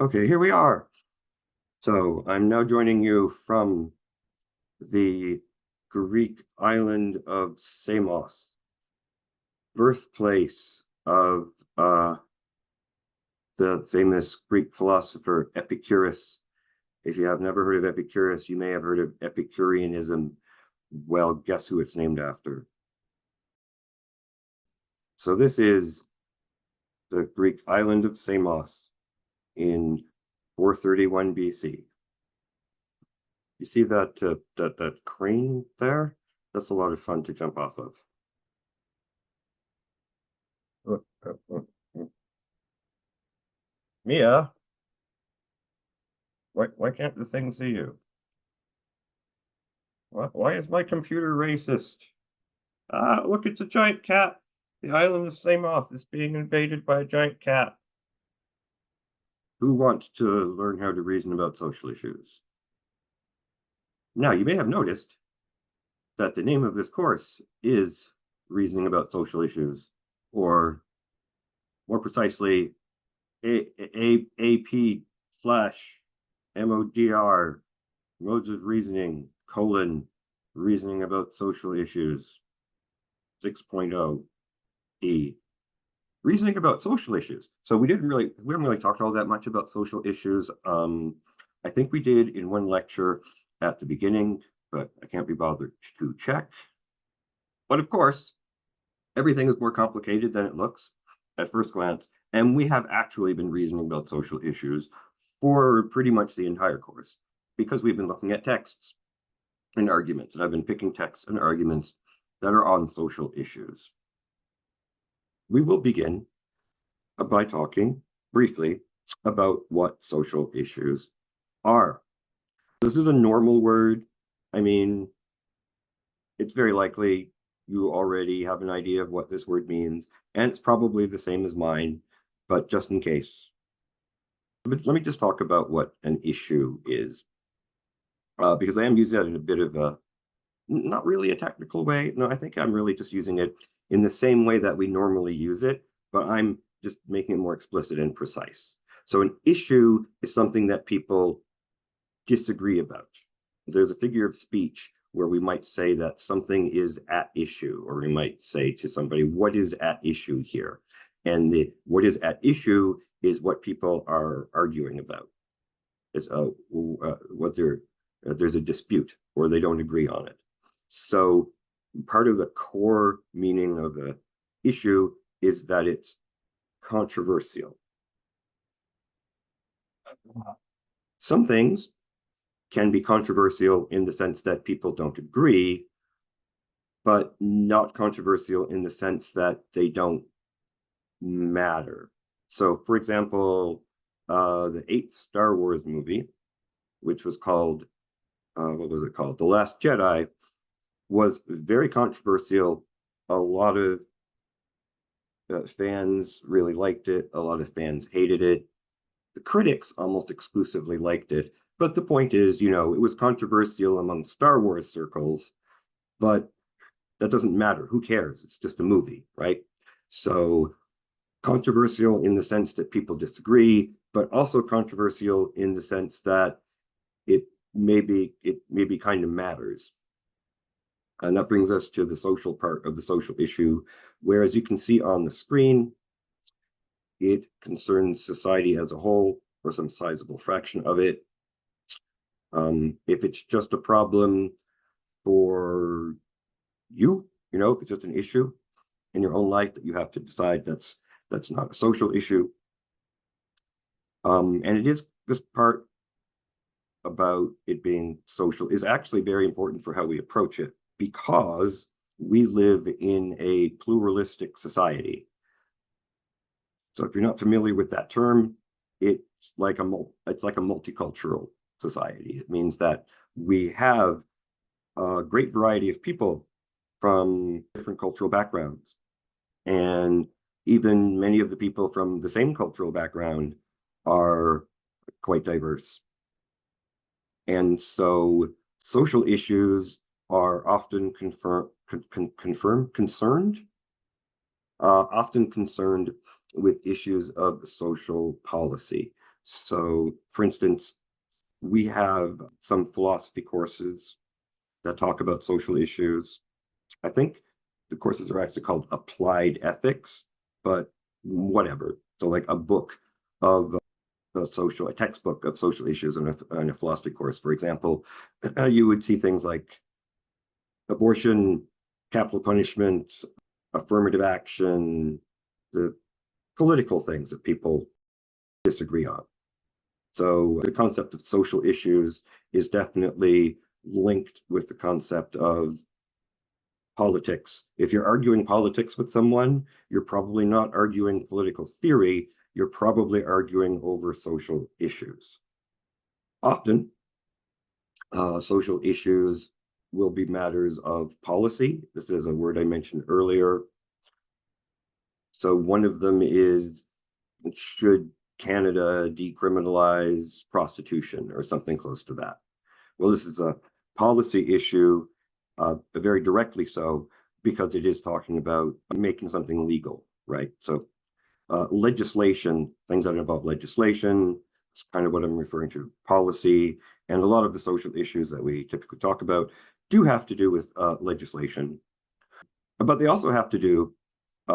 Okay, here we are. So I'm now joining you from the Greek island of Samos, birthplace of the famous Greek philosopher Epicurus. If you have never heard of Epicurus, you may have heard of Epicureanism. Well, guess who it's named after? So this is the Greek island of Samos in 431 BC. You see that crane there? That's a lot of fun to jump off of. Mia, why can't the thing see you? Why is my computer racist? Ah, look, it's a giant cat. The island of Samos is being invaded by a giant cat. Who wants to learn how to reason about social issues? Now, you may have noticed that the name of this course is Reasoning about Social Issues, or more precisely, AP slash MODR, Modes of Reasoning, Reasoning about Social Issues, 6.0 D. Reasoning about social issues. So we haven't really talked all that much about social issues. I think we did in one lecture at the beginning, but I can't be bothered to check. But of course, everything is more complicated than it looks at first glance. And we have actually been reasoning about social issues for pretty much the entire course, because we've been looking at texts and arguments, and I've been picking texts and arguments that are on social issues. We will begin by talking briefly about what social issues are. This is a normal word. I mean, it's very likely you already have an idea of what this word means, and it's probably the same as mine, but just in case. But let me just talk about what an issue is, because I am using that in a bit of a, not really a technical way. No, I think I'm really just using it in the same way that we normally use it, but I'm just making it more explicit and precise. So an issue is something that people disagree about. There's a figure of speech where we might say that something is at issue, or we might say to somebody, what is at issue here? And what is at issue is what people are arguing about. It's there's a dispute, or they don't agree on it. So part of the core meaning of the issue is that it's controversial. Some things can be controversial in the sense that people don't agree, but not controversial in the sense that they don't matter. So, for example, the 8th Star Wars movie, which was called, what was it called? The Last Jedi, was very controversial. A lot of fans really liked it. A lot of fans hated it. The critics almost exclusively liked it. But the point is, it was controversial among Star Wars circles, but that doesn't matter. Who cares? It's just a movie, right? So controversial in the sense that people disagree, but also controversial in the sense that it maybe kind of matters. And that brings us to the social part of the social issue, where, as you can see on the screen, it concerns society as a whole, or some sizable fraction of it. If it's just a problem for you, if it's just an issue in your own life that you have to decide, that's not a social issue. And it is, this part about it being social is actually very important for how we approach it, because we live in a pluralistic society. So if you're not familiar with that term, it's like a multicultural society. It means that we have a great variety of people from different cultural backgrounds. And even many of the people from the same cultural background are quite diverse. And so social issues are often often concerned with issues of social policy. So, for instance, we have some philosophy courses that talk about social issues. I think the courses are actually called applied ethics, but whatever. So, like a book of a textbook of social issues in a philosophy course. For example, you would see things like abortion, capital punishment, affirmative action, the political things that people disagree on. So the concept of social issues is definitely linked with the concept of politics. If you're arguing politics with someone, you're probably not arguing political theory, you're probably arguing over social issues. Often, social issues will be matters of policy. This is a word I mentioned earlier. So one of them is, should Canada decriminalize prostitution or something close to that? Well, this is a policy issue, very directly so, because it is talking about making something legal, right? So legislation, things that involve legislation, is kind of what I'm referring to, policy, and a lot of the social issues that we typically talk about do have to do with legislation, but they also have to do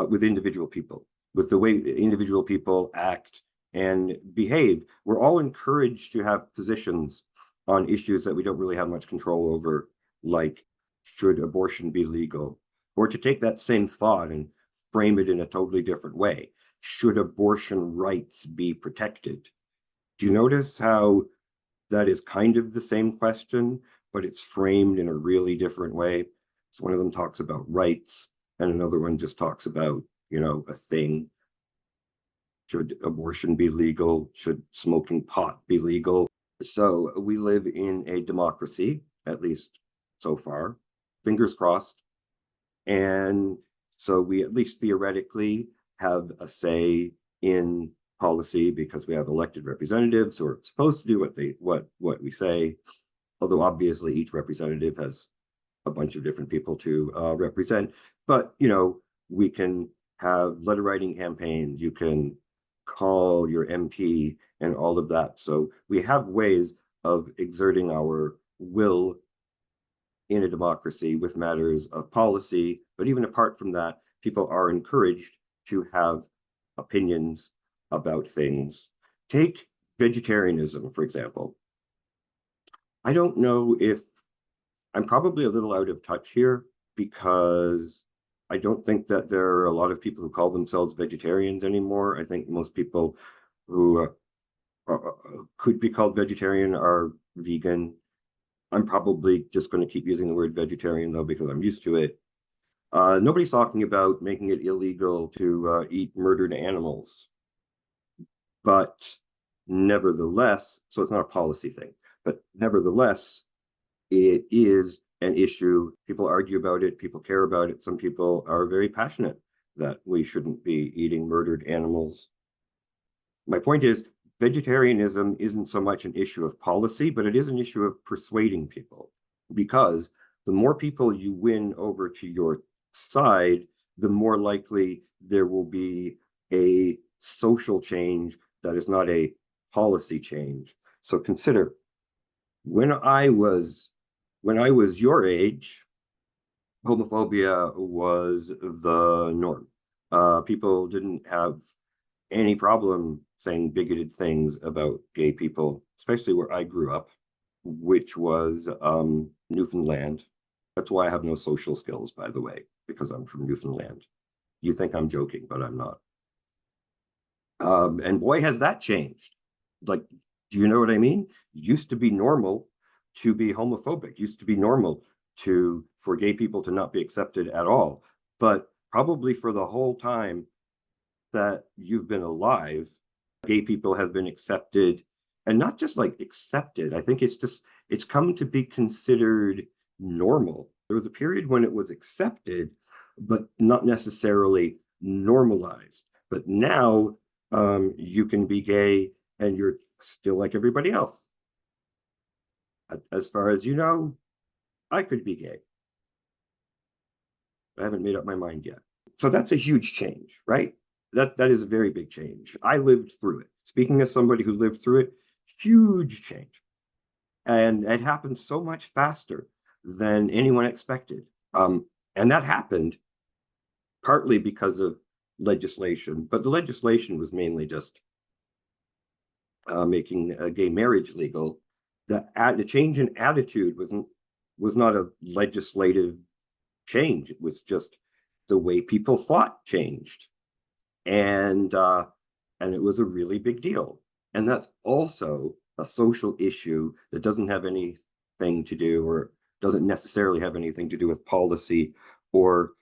with individual people, with the way individual people act and behave. We're all encouraged to have positions on issues that we don't really have much control over, like should abortion be legal? Or to take that same thought and frame it in a totally different way. Should abortion rights be protected? Do you notice how that is kind of the same question, but it's framed in a really different way? So one of them talks about rights, and another one just talks about, a thing. Should abortion be legal? Should smoking pot be legal? So we live in a democracy, at least so far, fingers crossed. And so we at least theoretically have a say in policy because we have elected representatives who are supposed to do what we say. Although obviously each representative has a bunch of different people to represent. But we can have letter writing campaigns. You can call your MP and all of that. So we have ways of exerting our will in a democracy with matters of policy. But even apart from that, people are encouraged to have opinions about things. Take vegetarianism, for example. I don't know if I'm probably a little out of touch here because I don't think that there are a lot of people who call themselves vegetarians anymore. I think most people who could be called vegetarian are vegan. I'm probably just going to keep using the word vegetarian though because I'm used to it. Nobody's talking about making it illegal to eat murdered animals, but nevertheless, so it's not a policy thing, but nevertheless, it is an issue. People argue about it, people care about it. Some people are very passionate that we shouldn't be eating murdered animals. My point is, vegetarianism isn't so much an issue of policy, but it is an issue of persuading people. Because the more people you win over to your side, the more likely there will be a social change that is not a policy change. So consider when I was your age, homophobia was the norm. People didn't have any problem saying bigoted things about gay people, especially where I grew up, which was Newfoundland. That's why I have no social skills, by the way, because I'm from Newfoundland. You think I'm joking, but I'm not. And boy, has that changed. Like, do you know what I mean? Used to be normal to be homophobic, used to be normal for gay people to not be accepted at all. But probably for the whole time that you've been alive, gay people have been accepted, and not just like accepted. I think it's come to be considered normal. There was a period when it was accepted, but not necessarily normalized. But now you can be gay and you're still like everybody else. As far as you know, I could be gay. I haven't made up my mind yet. So that's a huge change, right? that is a very big change. I lived through it. Speaking as somebody who lived through it, huge change. And it happened so much faster than anyone expected. And that happened partly because of legislation, but the legislation was mainly just making gay marriage legal. The change in attitude was not a legislative change. It was just the way people thought changed, and it was a really big deal. And that's also a social issue that doesn't have anything to do, or doesn't necessarily have anything to do with policy or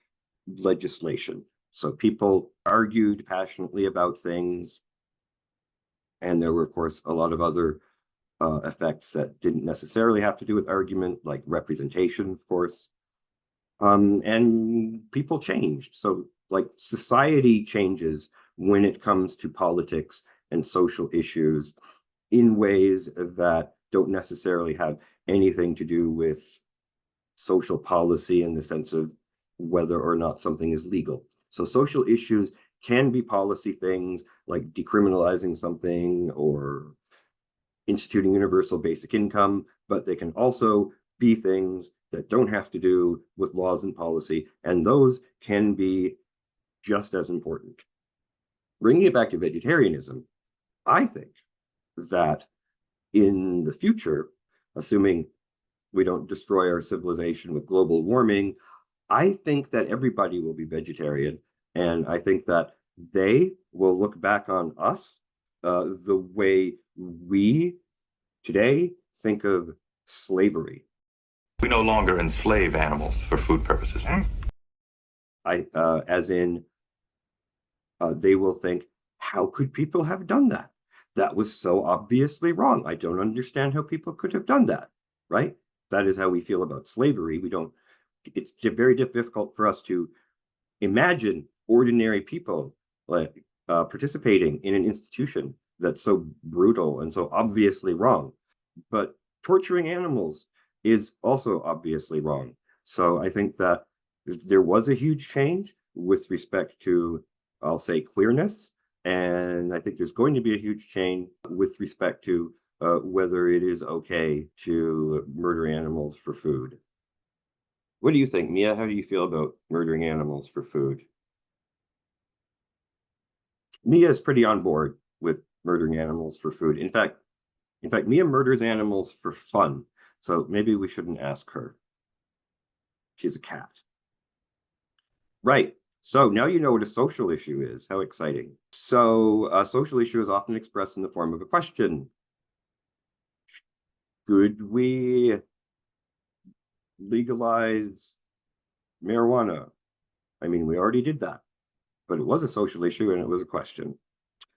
legislation. So people argued passionately about things, and there were, of course, a lot of other effects that didn't necessarily have to do with argument, like representation, of course. And people changed. So, like, society changes when it comes to politics and social issues in ways that don't necessarily have anything to do with social policy in the sense of whether or not something is legal. So social issues can be policy things like decriminalizing something or instituting universal basic income, but they can also be things that don't have to do with laws and policy, and those can be just as important. Bringing it back to vegetarianism, I think that in the future, assuming we don't destroy our civilization with global warming, I think that everybody will be vegetarian. And I think that they will look back on us the way we today think of slavery. We no longer enslave animals for food purposes. As in, they will think, how could people have done that? That was so obviously wrong. I don't understand how people could have done that, right? That is how we feel about slavery. It's very difficult for us to imagine ordinary people like participating in an institution that's so brutal and so obviously wrong. But torturing animals is also obviously wrong. So I think that there was a huge change with respect to, I'll say, queerness. And I think there's going to be a huge change with respect to whether it is okay to murder animals for food. What do you think, Mia? How do you feel about murdering animals for food? Mia is pretty on board with murdering animals for food. In fact, Mia murders animals for fun. So maybe we shouldn't ask her. She's a cat. Right. So now you know what a social issue is. How exciting. So a social issue is often expressed in the form of a question. Should we legalize marijuana? I mean, we already did that, but it was a social issue and it was a question.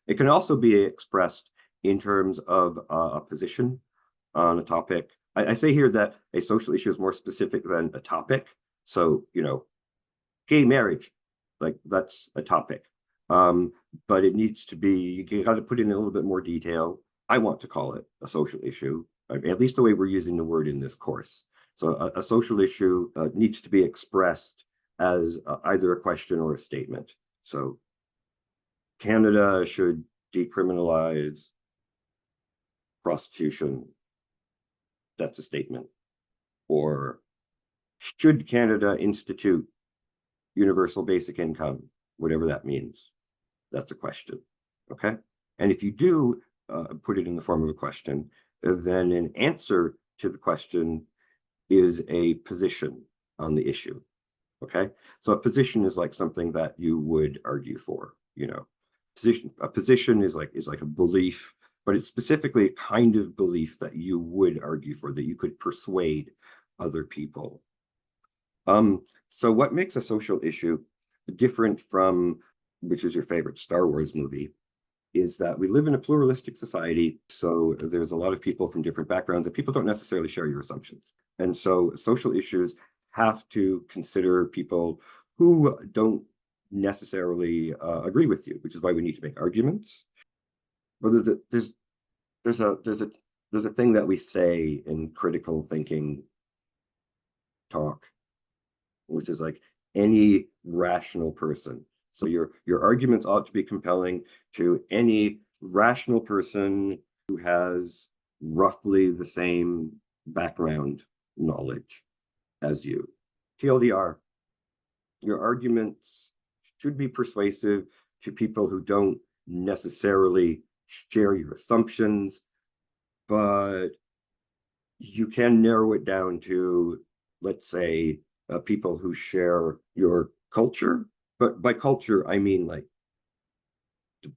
It can also be expressed in terms of a position on a topic. I say here that a social issue is more specific than a topic. So, gay marriage, like that's a topic. But it needs to be, you got to put in a little bit more detail. I want to call it a social issue, at least the way we're using the word in this course. So a social issue needs to be expressed as either a question or a statement. So Canada should decriminalize prostitution. That's a statement. Or should Canada institute universal basic income, whatever that means? That's a question. Okay. And if you do put it in the form of a question, then an answer to the question is a position on the issue. Okay. So a position is like something that you would argue for, a position is like a belief, but it's specifically a kind of belief that you would argue for, that you could persuade other people. So what makes a social issue different from, which is your favorite Star Wars movie, is that we live in a pluralistic society. So there's a lot of people from different backgrounds, and people don't necessarily share your assumptions. And so social issues have to consider people who don't necessarily agree with you, which is why we need to make arguments. But there's a thing that we say in critical thinking talk, which is like, any rational person So your arguments ought to be compelling to any rational person who has roughly the same background knowledge as you. TLDR, your arguments should be persuasive to people who don't necessarily share your assumptions, but you can narrow it down to, let's say, people who share your culture. But by culture, I mean like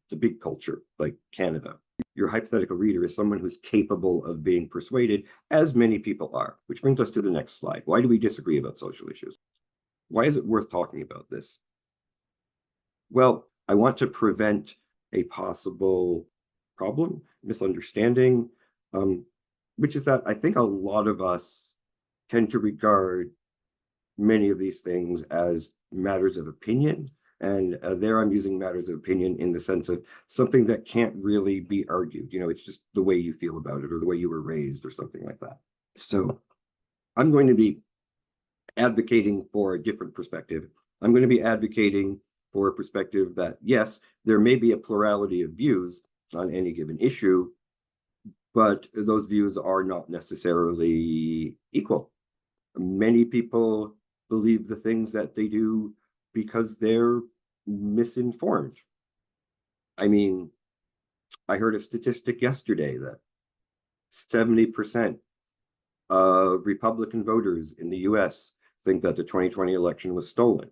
the big culture, like Canada. Your hypothetical reader is someone who's capable of being persuaded, as many people are. Which brings us to the next slide. Why do we disagree about social issues? Why is it worth talking about this? Well, I want to prevent a possible problem, misunderstanding, which is that I think a lot of us tend to regard many of these things as matters of opinion. And there I'm using matters of opinion in the sense of something that can't really be argued. You know, it's just the way you feel about it or the way you were raised or something like that. So I'm going to be advocating for a different perspective. I'm going to be advocating for a perspective that, yes, there may be a plurality of views on any given issue, but those views are not necessarily equal. Many people believe the things that they do because they're misinformed. I mean, I heard a statistic yesterday that 70% of Republican voters in the US think that the 2020 election was stolen.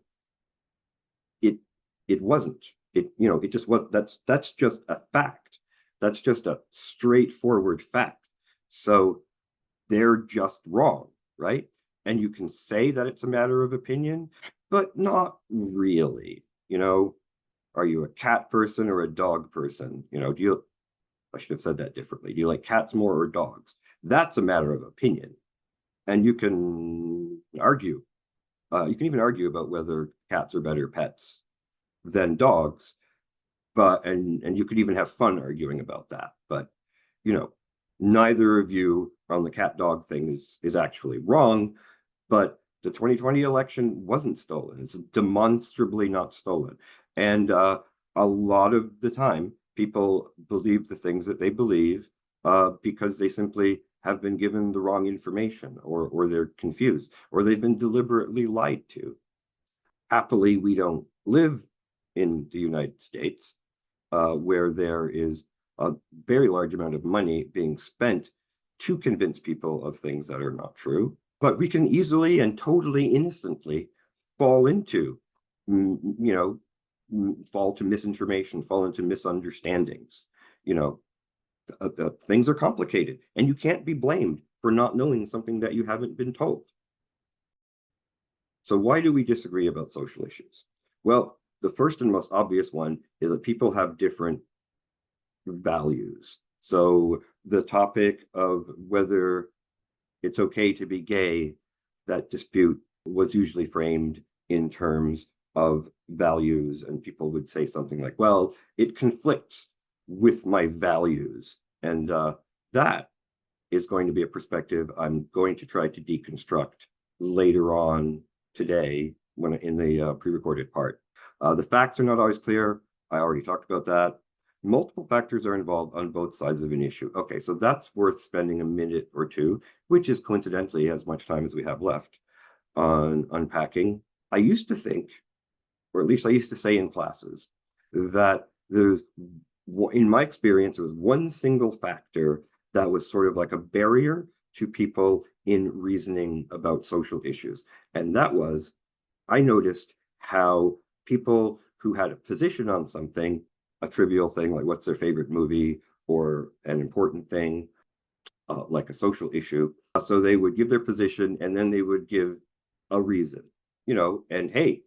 It wasn't. It just was. That's just a fact. That's just a straightforward fact. So they're just wrong, right? And you can say that it's a matter of opinion, but not really. Are you a cat person or a dog person? I should have said that differently. Do you like cats more or dogs? That's a matter of opinion. And you can argue. You can even argue about whether cats are better pets than dogs, and you could even have fun arguing about that. But neither of you on the cat dog thing is actually wrong. But the 2020 election wasn't stolen. It's demonstrably not stolen. And a lot of the time, people believe the things that they believe because they simply have been given the wrong information, or they're confused, or they've been deliberately lied to. Happily, we don't live in the United States, where there is a very large amount of money being spent to convince people of things that are not true. But we can easily and totally innocently fall into, fall to misinformation, fall into misunderstandings. Things are complicated, and you can't be blamed for not knowing something that you haven't been told. So why do we disagree about social issues? Well, the first and most obvious one is that people have different values. So the topic of whether it's okay to be gay, that dispute was usually framed in terms of values, and people would say something like, well, it conflicts with my values. And that is going to be a perspective I'm going to try to deconstruct later on today when in the pre-recorded part. The facts are not always clear. I already talked about that. Multiple factors are involved on both sides of an issue. Okay, so that's worth spending a minute or two, which is coincidentally as much time as we have left, on unpacking. I used to think, or at least I used to say in classes, that in my experience, there was one single factor that was sort of like a barrier to people in reasoning about social issues. And that was, I noticed how people who had a position on something, a trivial thing like what's their favorite movie, or an important thing like a social issue, so they would give their position and then they would give a reason, and hey,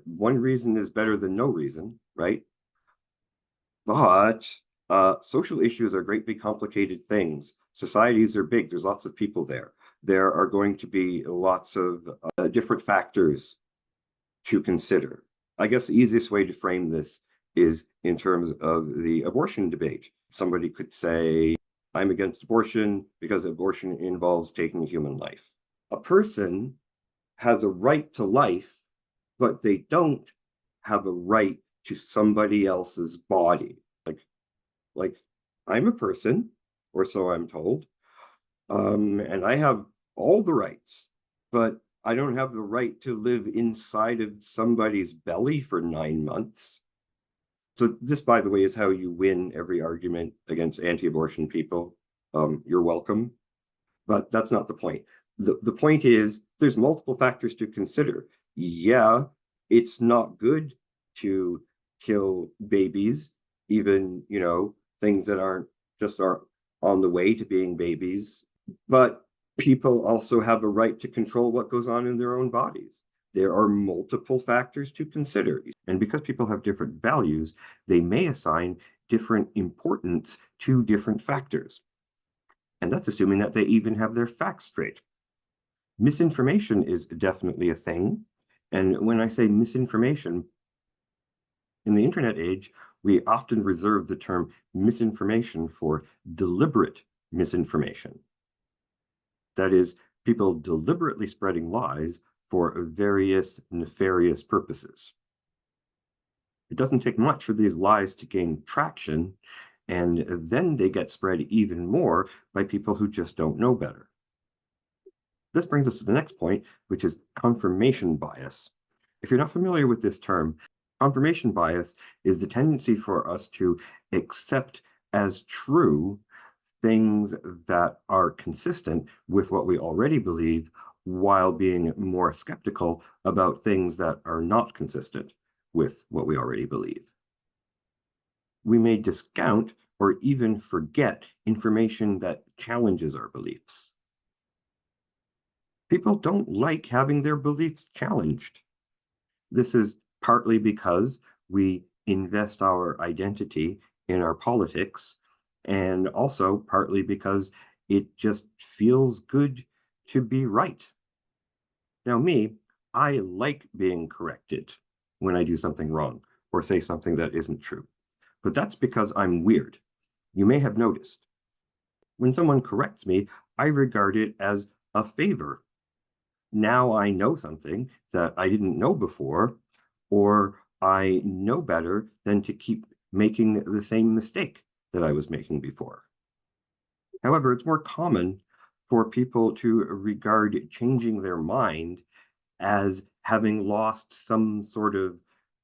one reason is better than no reason, right? But social issues are great big complicated things. Societies are big. There's lots of people there. There are going to be lots of different factors to consider. I guess the easiest way to frame this is in terms of the abortion debate. Somebody could say, I'm against abortion because abortion involves taking a human life. A person has a right to life, but they don't have a right to somebody else's body. Like I'm a person, or so I'm told, and I have all the rights, but I don't have the right to live inside of somebody's belly for 9 months. So this, by the way, is how you win every argument against anti-abortion people. You're welcome, but that's not the point. The point is there's multiple factors to consider. Yeah, it's not good to kill babies, even, things that aren't on the way to being babies. But people also have a right to control what goes on in their own bodies. There are multiple factors to consider. And because people have different values, they may assign different importance to different factors. And that's assuming that they even have their facts straight. Misinformation is definitely a thing. And when I say misinformation, in the internet age, we often reserve the term misinformation for deliberate misinformation. That is, people deliberately spreading lies for various nefarious purposes. It doesn't take much for these lies to gain traction, and then they get spread even more by people who just don't know better. This brings us to the next point, which is confirmation bias. If you're not familiar with this term, confirmation bias is the tendency for us to accept as true things that are consistent with what we already believe while being more skeptical about things that are not consistent with what we already believe. We may discount or even forget information that challenges our beliefs. People don't like having their beliefs challenged. This is partly because we invest our identity in our politics, and also partly because it just feels good to be right. Now, I like being corrected when I do something wrong or say something that isn't true. But that's because I'm weird. You may have noticed. When someone corrects me, I regard it as a favor. Now I know something that I didn't know before, or I know better than to keep making the same mistake that I was making before. However, it's more common for people to regard changing their mind as having lost some sort of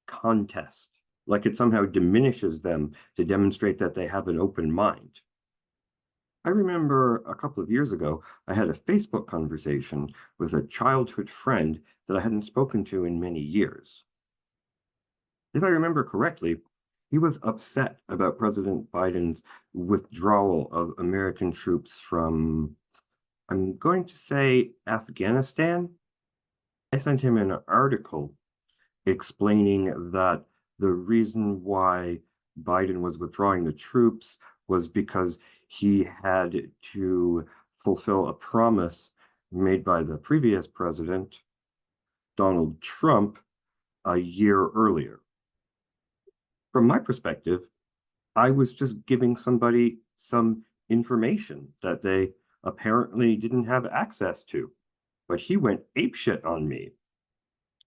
contest, like it somehow diminishes them to demonstrate that they have an open mind. I remember a couple of years ago, I had a Facebook conversation with a childhood friend that I hadn't spoken to in many years. If I remember correctly, he was upset about President Biden's withdrawal of American troops from, I'm going to say, Afghanistan. I sent him an article explaining that the reason why Biden was withdrawing the troops was because he had to fulfill a promise made by the previous president, Donald Trump, a year earlier. From my perspective, I was just giving somebody some information that they apparently didn't have access to. But he went apeshit on me.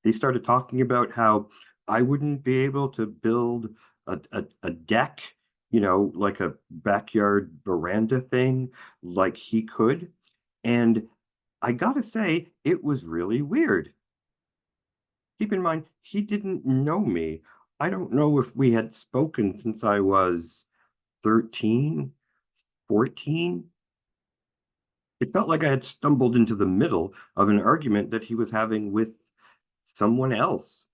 He started talking about how I wouldn't be able to build a deck, like a backyard veranda thing, like he could. And I gotta say, it was really weird. Keep in mind, he didn't know me. I don't know if we had spoken since I was 13, 14. It felt like I had stumbled into the middle of an argument that he was having with someone else.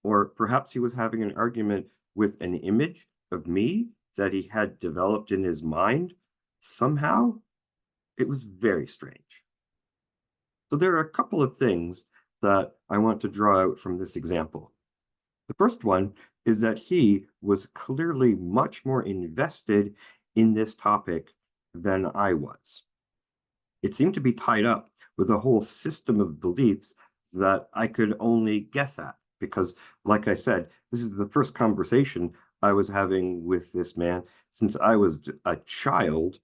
Or perhaps he was having an argument with an image of me that he had developed in his mind. Somehow, it was very strange. So there are a couple of things that I want to draw out from this example. The first one is that he was clearly much more invested in this topic than I was. It seemed to be tied up with a whole system of beliefs that I could only guess at. Because, like I said, this is the first conversation I was having with this man since I was a child.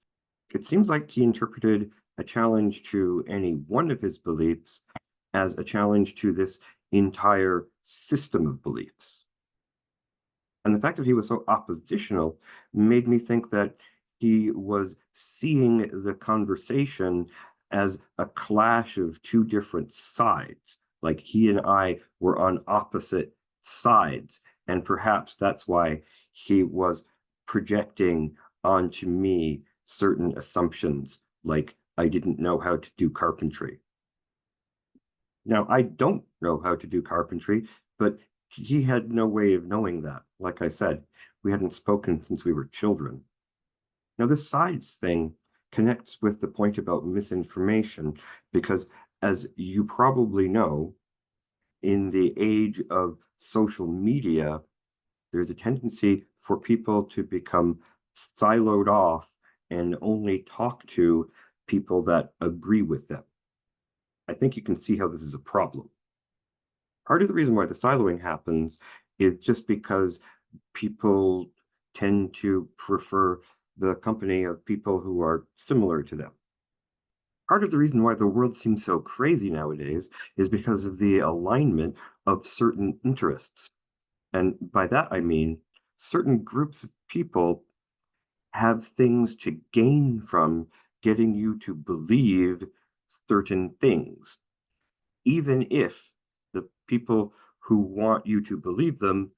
It seems like he interpreted a challenge to any one of his beliefs as a challenge to this entire system of beliefs. And the fact that he was so oppositional made me think that he was seeing the conversation as a clash of two different sides. Like he and I were on opposite sides. And perhaps that's why he was projecting onto me certain assumptions, like I didn't know how to do carpentry. Now, I don't know how to do carpentry, but he had no way of knowing that. Like I said, we hadn't spoken since we were children. Now, this sides thing connects with the point about misinformation because, as you probably know, in the age of social media, there's a tendency for people to become siloed off and only talk to people that agree with them. I think you can see how this is a problem. Part of the reason why the siloing happens is just because people tend to prefer the company of people who are similar to them. Part of the reason why the world seems so crazy nowadays is because of the alignment of certain interests. And by that, I mean certain groups of people have things to gain from getting you to believe certain things, even if the people who want you to believe them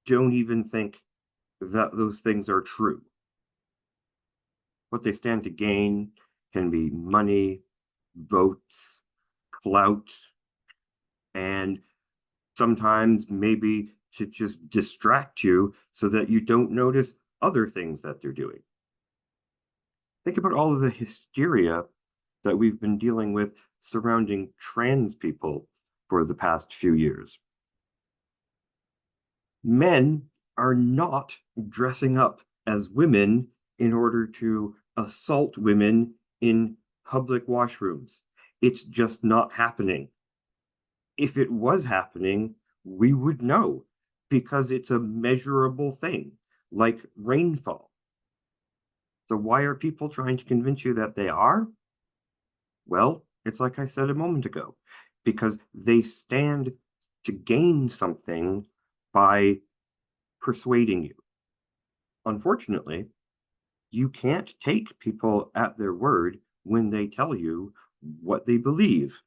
don't even think that those things are true. What they stand to gain can be money, votes, clout, and sometimes maybe to just distract you so that you don't notice other things that they're doing. Think about all of the hysteria that we've been dealing with surrounding trans people for the past few years. Men are not dressing up as women in order to assault women in public washrooms. It's just not happening. If it was happening, we would know because it's a measurable thing, like rainfall. So, why are people trying to convince you that they are? Well, it's like I said a moment ago, because they stand to gain something by persuading you. Unfortunately, you can't take people at their word when they tell you what they believe.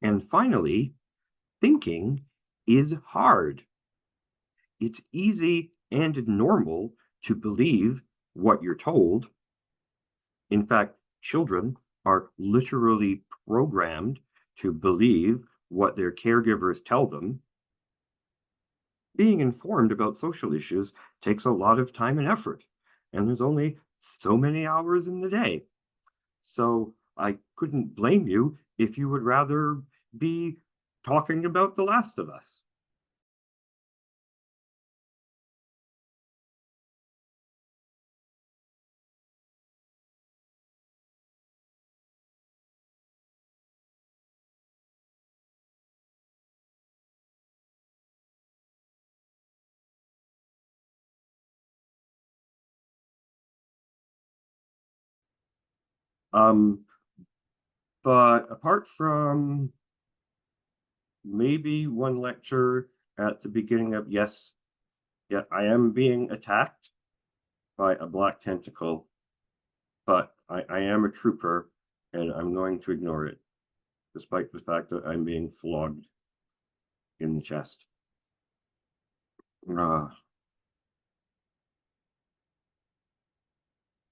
And finally, thinking is hard. It's easy and normal to believe what you're told. In fact, children are literally programmed to believe what their caregivers tell them. Being informed about social issues takes a lot of time and effort, and there's only so many hours in the day. So I couldn't blame you if you would rather be talking about The Last of Us. Um, but apart from maybe one lecture at the beginning of, yes, yeah, I am being attacked by a black tentacle, but I am a trooper and I'm going to ignore it, despite the fact that I'm being flogged in the chest.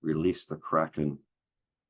Release the Kraken.